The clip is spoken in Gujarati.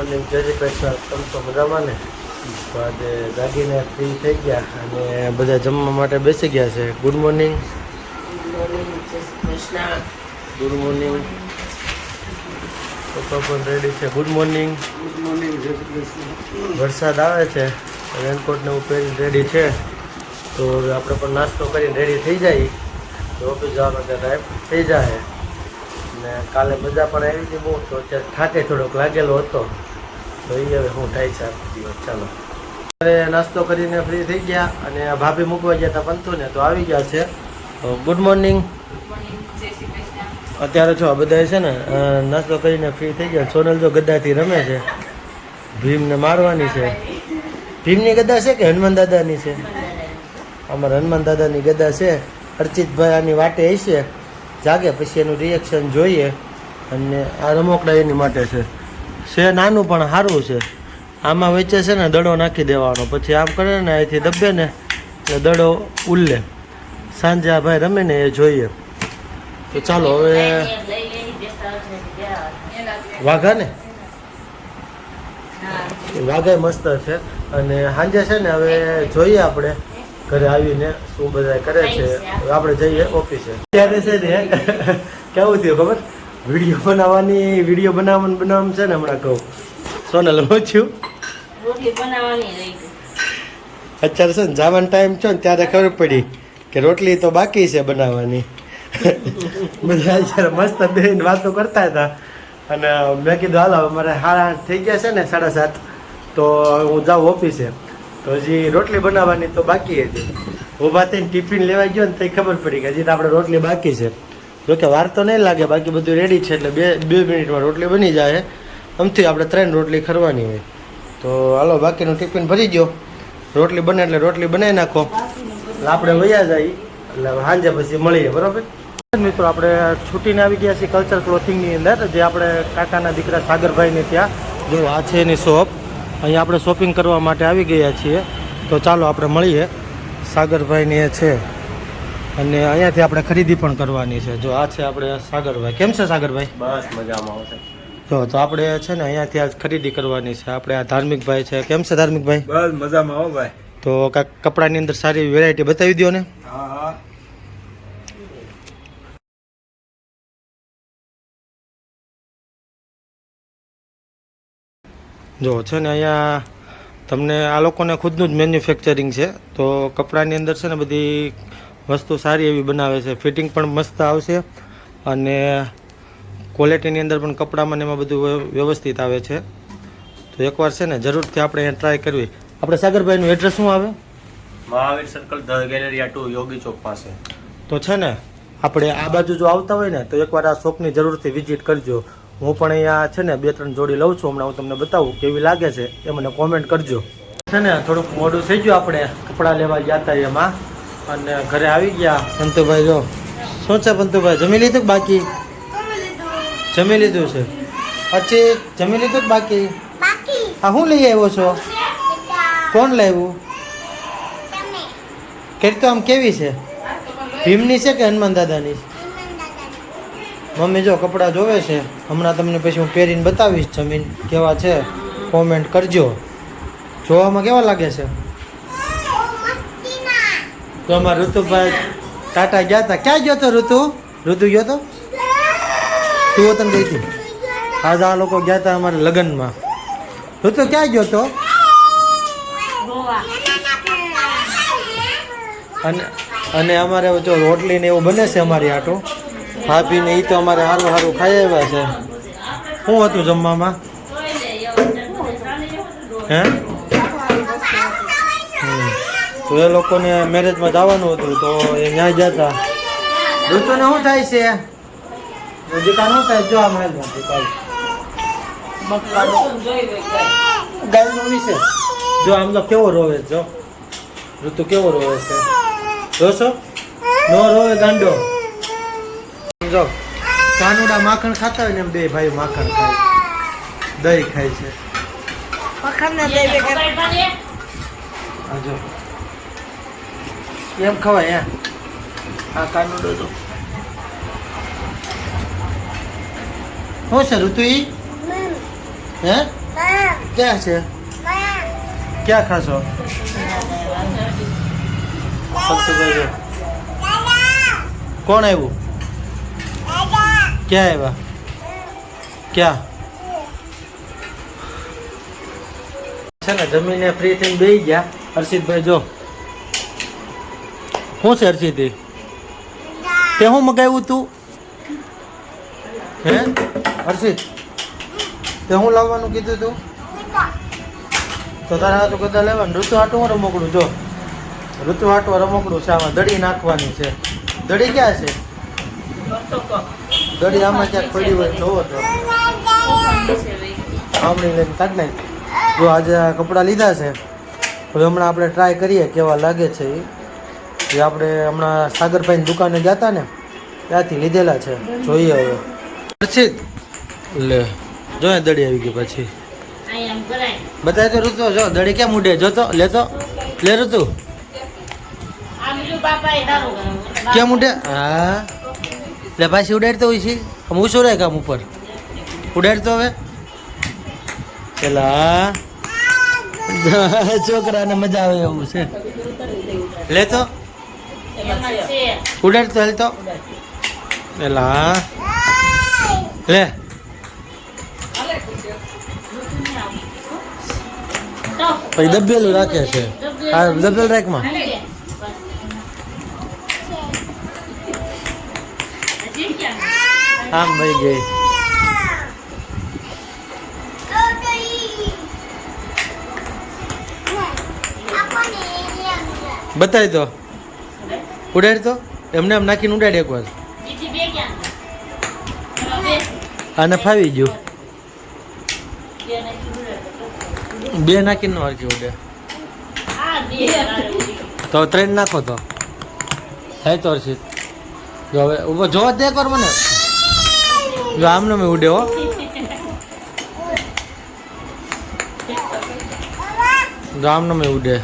મોર્નિંગ જય શ્રી કૃષ્ણ. તમે તો મજામાં ને? તો આજે જાગીને ફ્રી થઈ ગયા અને બધા જમવા માટે બેસી ગયા છે. Good morning. Good morning. પપ્પા પણ રેડી છે. Good morning. ગુડ મોર્નિંગ, જય શ્રી કૃષ્ણ. વરસાદ આવે છે, રેનકોટને હું પહેરીને રેડી છે. તો હવે આપણે પણ નાસ્તો કરીને રેડી થઈ જાય તો ઓફિસ જવાનો ટાઈમ થઈ જાય. ને કાલે મજા પણ આવી હતી બહુ, તો અત્યારે થાકે થોડોક લાગેલો હતો. તો એ હવે હું થાય છે આખો દિવસ. ચાલો હવે નાસ્તો કરીને ફ્રી થઈ ગયા અને ભાભી મૂકવા ગયા હતા પંતુને, તો આવી ગયા છે. તો ગુડ મોર્નિંગ. અત્યારે જો આ બધા છે ને નાસ્તો કરીને ફ્રી થઈ ગયા. સોનલ જો ગદ્દાથી રમે છે, ભીમને મારવાની છે. ભીમની ગદ્દા છે કે હનુમાન દાદાની છે? અમારા હનુમાન દાદાની ગદ્દા છે. અર્ચિતભાઈ આની વાટે હશે, જાગે પછી એનું રિએક્શન જોઈએ. અને આ રમકડા એની માટે છે નાનું પણ સારું છે. આમાં વચ્ચે છે ને દડો નાખી દેવાનો, પછી આમ કરે ને અહીંથી દબે ને એટલે દડો ઉલ્લે. સાંજે આ ભાઈ રમે ને એ જોઈએ. તો ચાલો હવે વાઘા ને વાઘા મસ્ત છે. અને સાંજે છે ને હવે જોઈએ આપણે ઘરે આવીને શું બધા કરે છે. આપણે જઈએ ઓફિસે. ત્યારે છે ને કેવું થયું ખબર, વિડીયો બનાવવાનું છે ને હમણાં કહું સોનલ હું થયું અત્યારે છે ને જવાનો ટાઈમ છે ને ત્યારે ખબર પડી કે રોટલી તો બાકી છે બનાવવાની. બધા અત્યારે મસ્ત બેન વાતો કરતા હતા અને મેં કીધું હાલો અમારે 8:30 થઈ ગયા છે ને 7:30, તો હું જાઉં ઓફિસે. તો હજી રોટલી બનાવવાની તો બાકી હતી. ઊભા થઈને ટિફિન લેવા ગયો ને તો ખબર પડી કે હજી તો આપણે રોટલી બાકી છે. જોકે વાર તો નહીં લાગે, બાકી બધું રેડી છે એટલે બે મિનિટમાં રોટલી બની જાય. આમથી આપણે 3 રોટલી ખરવાની હોય. તો હાલો બાકીનું ટિફિન ભરી ગયો. રોટલી બને એટલે રોટલી બનાવી નાખો એટલે આપણે વયા જાય. એટલે સાંજે પછી મળીએ, બરાબર મિત્રો. આપણે છૂટીને આવી ગયા છીએ કલ્ચર ક્લોથિંગની અંદર, જે આપણે કાકાના દીકરા સાગરભાઈને ત્યાં. જો આ છે એની શોપ. અહીંયા આપણે શોપિંગ કરવા માટે આવી ગયા છીએ. તો ચાલો આપણે મળીએ. સાગરભાઈની એ છે અને અહીંયાથી આપણે ખરીદી પણ કરવાની છે. જો આ છે આપણે સાગરભાઈ. કેમ છે સાગરભાઈ? બસ મજામાં આવશે. તો આપણે છે ને અહીંયાથી આજ ખરીદી કરવાની છે. આપણે આ ધાર્મિકભાઈ છે. કેમ છે ધાર્મિકભાઈ? બસ મજામાં આવો ભાઈ. તો કાંઈક કપડાની અંદર સારી વેરાયટી બતાવી દો ને. હા હા. જો છે ને અહીંયા તમને આ લોકોને ખુદનું જ મેન્યુફેક્ચરિંગ છે. તો કપડાની અંદર છે ને બધી વસ્તુ સારી એવી બનાવે છે. ફિટિંગ પણ મસ્ત આવશે અને ક્વોલિટીની અંદર પણ કપડામાં ને એમાં બધું વ્યવસ્થિત આવે છે. તો એકવાર છે ને જરૂરથી આપણે અહીંયા ટ્રાય કરવી. આપણે સાગરભાઈનું એડ્રેસ શું આવે? મહાવીર સર્કલ, ધ ગેલેરિયા 2, યોગી ચોક પાસે. તો છે ને આપણે આ બાજુ જો આવતા હોય ને તો એકવાર આ શોપની જરૂરથી વિઝિટ કરજો. હું પણ અહીંયા છે ને 2-3 જોડી લઉં છું. હમણાં હું તમને બતાવું કેવી લાગે છે એ મને કોમેન્ટ કરજો. છે ને થોડુંક મોડું થઈ ગયું, આપણે કપડાં લેવા ગયા હતા એમાં અને ઘરે આવી ગયા. પંતુભાઈ જો શું છે પંતુભાઈ, જમી લીધું કે બાકી? જમી લીધું છે. પછી જમી લીધું કે બાકી? હા, હું લઈ આવ્યો છો? કોણ લાવ્યું? કેરી તો આમ કેવી છે? ભીમની છે કે હનુમાન દાદાની? મમ્મી જો કપડાં જોવે છે. હમણાં તમને પછી હું પહેરીને બતાવીશ જમીન કેવા છે. કોમેન્ટ કરજો. જોવામાં કેવા લાગે છે? તો અમારા ઋતુભાઈ ટાટા ગયા હતા. ક્યાં ગયો તો ઋતુ ગયો તો? તું વતન ગઈ હતી? આજ આ લોકો ગયા હતા અમારે લગ્નમાં. ઋતુ ક્યાં ગયો તો? અને અમારે જો રોટલી ને એવું બને છે અમારી આટો ભાભી ને. એ તો અમારે સારું સારું ખાઈ આવ્યા છે. શું હતું જમવામાં? હે તો એ લોકોને મેરેજમાં જવાનું હતું તો એ ન્યાય જતા. ઋતુને શું થાય છે? દીકા શું થાય? જો આ મહેલમાં ગાયનું વિશે જો આમ તો કેવો રોવે. જો ઋતુ કેવો રોવે છે, જોશો? નો રોવે ગાંડો. જો કાનુડા માખણ ખાતા હોય ને એમ બે ભાઈ માખણ ખાય, દહીં ખાય છે. જો એમ ખવાય. આ કાનુડો તો શું છે ઋતુ? હે ક્યાં છે ક્યાં ખાશો ફક્તભાઈ જો. કોણ આવ્યું ક્યાં આવ્યા ક્યાં છે ને જમીને ફ્રી થઈને બેસી ગયા. હર્ષિતભાઈ જો શું છે હર્ષિત તે શું મગાવ્યું તું હે હર્ષિત તે શું લાવવાનું કીધું તું તો તારે હાથું કદા લેવાનું ઋતુ હાટું રમકડું જો ઋતુ હાટું રમકડું છે આમાં દડી નાખવાની છે. દડી ક્યાં છે દડી આમાં ક્યાંક પડી હોય જોવો તો આમણી લઈને કાઢ નાખ. જો આજે આ કપડાં લીધા છે હવે હમણાં આપણે ટ્રાય કરીએ કેવા લાગે છે એ આપણે હમણાં સાગરભાઈની દુકાને ગયા હતા ને ત્યાંથી લીધેલા છે. જોઈએ હવે હર્ષિત લે જો દડી આવી ગઈ પછી બતાય તો ઋતુ જો દડી કેમ ઉડે જો તો લેતો લે ઋતુ કેમ ઉડે હા લે પાછી ઉડાડતો હોય છે આમ ઊંચો રહે કામ ઉપર ઉડાડતો હવે પેલા છોકરાને મજા આવે એવું છે લેતો ઉડાડતો હેલતો પેલા લે પછી દબેલું રાખે છે હા દબેલ રાખમાં આમ ભાઈ ગઈ બતાવી તો ઉડાડ તો એમને એમ નાખીને ઉડાડ એક વાર આને ફાવી ગયું બે નાખીને હરકી ઉડે તો 3 નાખો તો હે તો હર્ષિત જો હવે ઉભો જોવા દે કર મને જો આમને મેં ઉડે હો જો આમને મેં ઉડે